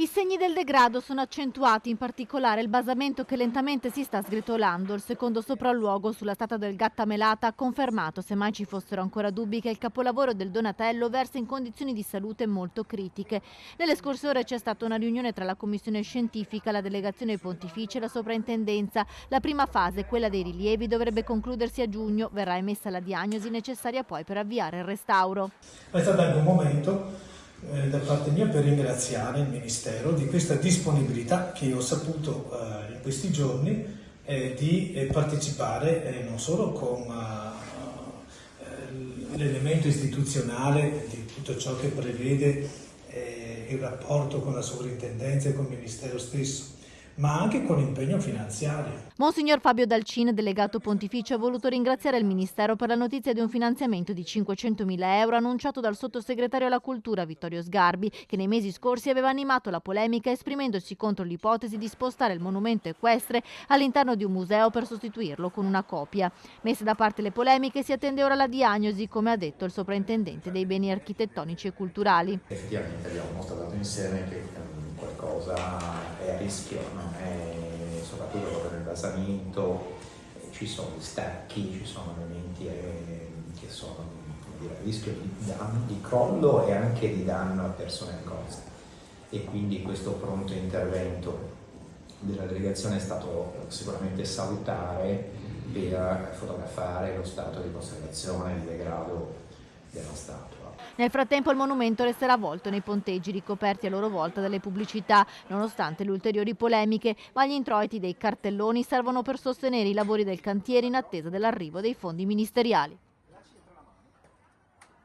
I segni del degrado sono accentuati, in particolare il basamento che lentamente si sta sgretolando. Il secondo sopralluogo sulla statua del Gattamelata ha confermato, se mai ci fossero ancora dubbi, che il capolavoro del Donatello versa in condizioni di salute molto critiche. Nelle scorse ore c'è stata una riunione tra la commissione scientifica, la delegazione pontificia e la soprintendenza. La prima fase, quella dei rilievi, dovrebbe concludersi a giugno. Verrà emessa la diagnosi necessaria poi per avviare il restauro. È stato anche un momento da parte mia per ringraziare il Ministero di questa disponibilità che ho saputo in questi giorni di partecipare non solo con l'elemento istituzionale di tutto ciò che prevede il rapporto con la sovrintendenza e con il Ministero stesso, ma anche con l'impegno finanziario. Monsignor Fabio Dalcin, delegato pontificio, ha voluto ringraziare il Ministero per la notizia di un finanziamento di 500.000 euro annunciato dal sottosegretario alla cultura Vittorio Sgarbi, che nei mesi scorsi aveva animato la polemica esprimendosi contro l'ipotesi di spostare il monumento equestre all'interno di un museo per sostituirlo con una copia. Messe da parte le polemiche, si attende ora la diagnosi, come ha detto il sovrintendente dei beni architettonici e culturali. Effettivamente abbiamo mostrato insieme che qualcosa è a rischio, non è, soprattutto proprio nel basamento, ci sono gli stacchi, ci sono elementi che sono, come dire, a rischio di crollo e anche di danno a persone e cose. E quindi questo pronto intervento della delegazione è stato sicuramente salutare per fotografare lo stato di conservazione e di degrado della statua. Nel frattempo il monumento resterà avvolto nei ponteggi ricoperti a loro volta dalle pubblicità, nonostante le ulteriori polemiche, ma gli introiti dei cartelloni servono per sostenere i lavori del cantiere in attesa dell'arrivo dei fondi ministeriali.